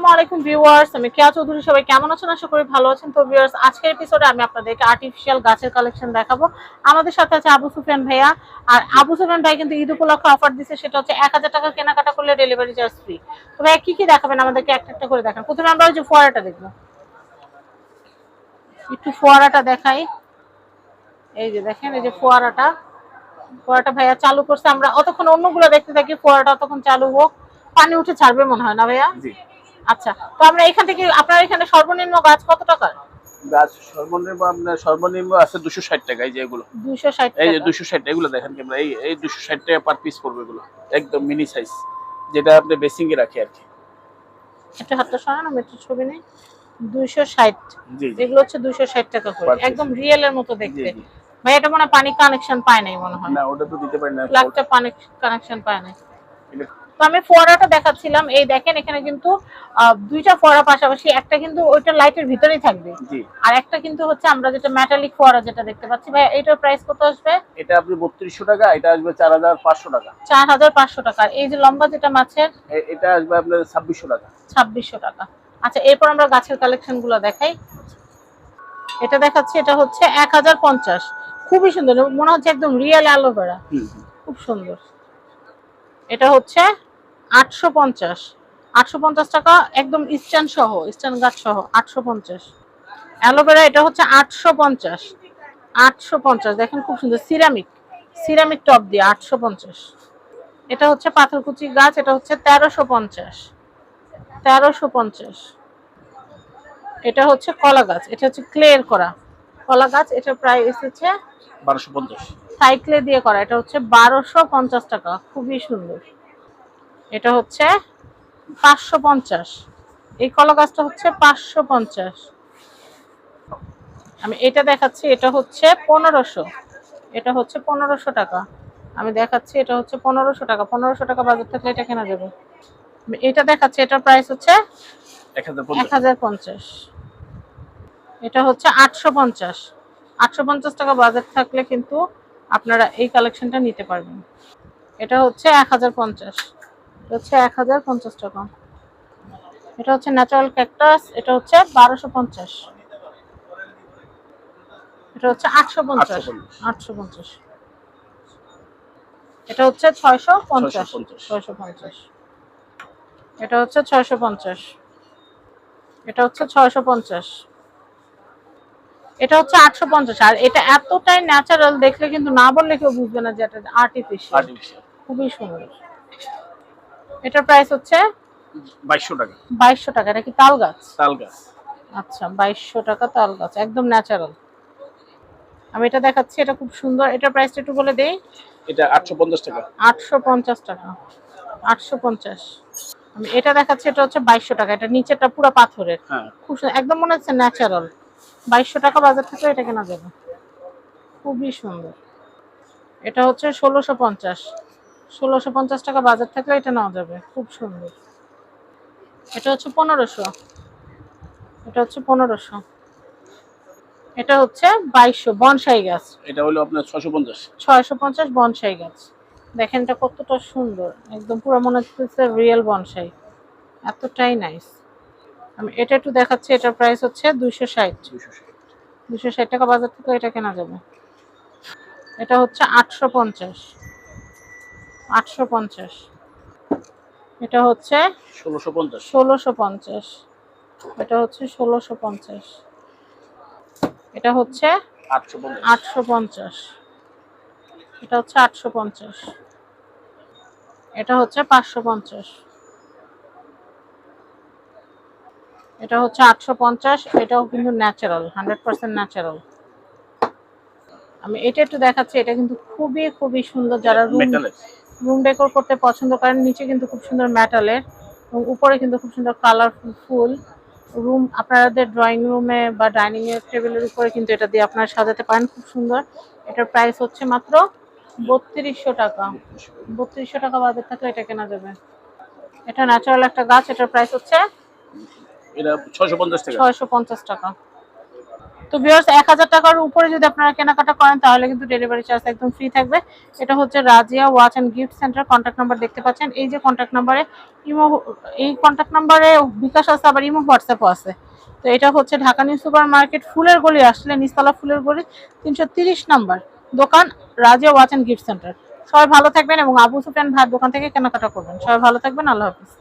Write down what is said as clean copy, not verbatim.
আসসালামু আলাইকুম ভিউয়ার্স, আমি কেয়া চৌধুরী। সবাই কেমন আছেন? আশা করি ভালো আছেন। তো ভিউয়ার্স, আজকের এপিসোডে আমি আপনাদেরকে আর্টিফিশিয়াল গাছের কালেকশন দেখাবো। আমাদের সাথে আছে আবু সুফিয়ান ভাইয়া। আর আবু সুফিয়ান ভাই কিন্তু ঈদ উপলক্ষে অফার দিচ্ছে, সেটা হচ্ছে 1000 টাকা কেনাকাটা করলে ডেলিভারি চার্জ ফ্রি। তো ভাইয়া কি কি দেখাবেন আমাদেরকে? একটা একটা করে দেখান। প্রথমে আমরা ওই যে ফোয়ারাটা দেখবো, একটু ফোয়ারাটা দেখাই। এই যে দেখেন, এই যে ফোয়ারাটা ভাইয়া চালু করছে। আমরা অতক্ষণ অন্যগুলো দেখতে থাকি, ফোয়ারাটা ততক্ষণ চালু হোক। পানি উঠে ছাড়বে মনে হয় না ভাইয়া? আচ্ছা, তো আমরা এখান থেকে, আপনার এখানে সর্বনিম্ন গাছ কত টাকার? গাছ সর্বনিম্ন আছে 260 টাকা। এই যে এগুলো 260 এই টাকা। যে 260 এগুলো দেখেন ক্যামেরা, এই 260 টাকা পার পিস পড়বে। এগুলো একদম মিনি সাইজ, যেটা আপনি বেসিং এ রাখি আর কি। এটা হাতটা সরানো, মেট্রো ছবি নেই। 260। জি জি, এগুলো হচ্ছে 260 টাকা করে, একদম রিয়েল এর মতো জি দেখতে। জি। ভাই এটা মনে হয় পানি কানেকশন পায় নাই মনে হয়। না, ওটা তো দিতে পারি না। প্লাগটা পানি কানেকশন পায় নাই। এটা- তো আমি ফোয়ারাটা দেখাচ্ছিলাম। এই দেখেন, এখানে কিন্তু দুইটা ফোয়ারা পাশাপাশি, একটা কিন্তু ওইটা লাইটের ভিতরেই থাকবে, জি। আর একটা কিন্তু হচ্ছে আমরা যেটা মেটালিক ফোয়ারা যেটা দেখতে পাচ্ছি। ভাই এটার প্রাইস কত আসবে? এটা আপনি 3200 টাকা, এটা আসবে 4500 টাকা। 4500 টাকা। এই যে লম্বা যেটা মাছের, এটা আসবে আপনার 2600 টাকা। 2600 টাকা। আচ্ছা, এরপর আমরা গাছের কালেকশন গুলো দেখাই। এটা দেখাচ্ছি, এটা হচ্ছে 1050। খুবই সুন্দর, মনে হচ্ছে একদম রিয়েল অ্যালোভেরা। খুব সুন্দর। এটা হচ্ছে 850। 850 টাকা, একদম স্ট্যান্ড সহ, স্ট্যান্ড গাছ সহ 850 অ্যালোভেরা। এটা হচ্ছে 850। 850 দেখেন, খুব সুন্দর সিরামিক টপ দিয়ে 850। এটা হচ্ছে পাথরকুচি গাছ, এটা হচ্ছে 1350। 1350। এটা হচ্ছে কলা গাছ, এটা হচ্ছে ক্লের করা কলা গাছ। এটার প্রাইস হচ্ছে 1250। সাইক্লে দিয়ে করা, এটা হচ্ছে 1250 টাকা। খুবই সুন্দর। এটা হচ্ছে 550। এই কলা গাছটা হচ্ছে 550। আমি এটা দেখাচ্ছি, এটা হচ্ছে 1500। এটা হচ্ছে 1500 টাকা। আমি দেখাচ্ছি, এটা হচ্ছে 1500 টাকা। 1500 টাকা বাজার থাকলে এটা কেনা যাবে। আমি এটা দেখাচ্ছি, এটার প্রাইস হচ্ছে 1050। এটা হচ্ছে 850। 850 টাকা বাজেট থাকলে কিন্তু আপনারা এই কালেকশনটা নিতে পারবেন। এটা হচ্ছে 1050। এটা হচ্ছে 1050 টাকা। এটা হচ্ছে ন্যাচারাল ক্যাকটাস, এটা হচ্ছে 1250। এটা হচ্ছে 850। 850। এটা হচ্ছে 650। 650। এটা হচ্ছে 650। এটা হচ্ছে 650। এটা হচ্ছে 850। আর এটা এতটাই ন্যাচারাল, দেখলে কিন্তু না বললে কেউ বুঝবে না যে এটা আর্টিফিশিয়াল। খুবই সুন্দর। এটার প্রাইস হচ্ছে 2200 টাকা। 2200 টাকা। এটা কি তাল গাছ? তাল গাছ। আচ্ছা, 2200 টাকা তাল গাছ, একদম ন্যাচারাল। আমি এটা দেখাচ্ছি, এটা খুব সুন্দর। এটার প্রাইসটা একটু বলে দেই। এটা 850 টাকা। 850 টাকা। 850। আমি এটা দেখাচ্ছি, এটা হচ্ছে 2200 টাকা। এটা নিচেটা পুরো পাথরের। হ্যাঁ, খুব সুন্দর, একদম মনে হচ্ছে ন্যাচারাল। 2200 টাকা বাজার থেকে এটা কেনা যাবে। খুবই সুন্দর। এটা হচ্ছে 1650। 1650 টাকা বাজার থাকলে এটা নেওয়া যাবে। খুব সুন্দর। এটা হচ্ছে 1500। এটা হচ্ছে 1500। এটা হচ্ছে 2200 বনসাই গাছ। এটা হলো আপনার 650। 650 বনসাই গাছ। দেখেন এটা কতটা সুন্দর, একদম পুরো মনে হচ্ছে রিয়েল বনসাই। এতটাই নাইস। আমি এটা একটু দেখাচ্ছি, এটার প্রাইস হচ্ছে 260। 260 টাকা বাজার থেকে এটা কেনা যাবে। এটা হচ্ছে 850। 850। এটা হচ্ছে 1650। 1650। এটা হচ্ছে 1650। এটা হচ্ছে 850। 850। এটা হচ্ছে 850। এটা হচ্ছে 550। এটা হচ্ছে 850। এটাও কিন্তু ন্যাচারাল, 100% ন্যাচারাল। আমি এটা একটু দেখাচ্ছি, এটা কিন্তু খুবই খুবই সুন্দর। যারা রুম ডেকোর করতে পছন্দ করেন, নিচে কিন্তু খুব সুন্দর মেটালের এবং উপরে কিন্তু খুব সুন্দর কালারফুল ফুল। রুম, আপনাদের ড্রয়িং রুমে বা ডাইনিং এর টেবিলের উপরে কিন্তু এটা দিয়ে আপনারা সাজাতে পারেন। খুব সুন্দর। এটার প্রাইস হচ্ছে মাত্র 3200 টাকা। 3200 টাকা বাজার থাকলে এটা কেনা যাবে। এটা ন্যাচারাল একটা গাছ। এটার প্রাইস হচ্ছে এটা 650 টাকা। 650 টাকা। তো ভিউয়ার্স 1000 টাকার উপরে যদি আপনারা কেনাকাটা করেন তাহলে কিন্তু ডেলিভারি চার্জ একদম ফ্রি থাকবে। এটা হচ্ছে Razia watch and gift centre. Contact number দেখতে পাচ্ছেন, এই যে কন্ট্যাক্ট নাম্বারে ইমো, এই কন্ট্যাক্ট নাম্বারে বিকাশ আছে, আবার ইমো হোয়াটসঅ্যাপও আছে। তো এটা হচ্ছে ঢাকা নিউ সুপার মার্কেট ফুলের গলি আসলে নিচতলা ফুলের গলি 330 নাম্বার দোকান Razia watch and gift centre. সবাই ভালো থাকবেন এবং আবু সুফিয়ান ভাইয়ের দোকান থেকে কেনাকাটা করবেন। সবাই ভালো থাকবেন, আল্লাহ হাফিজ।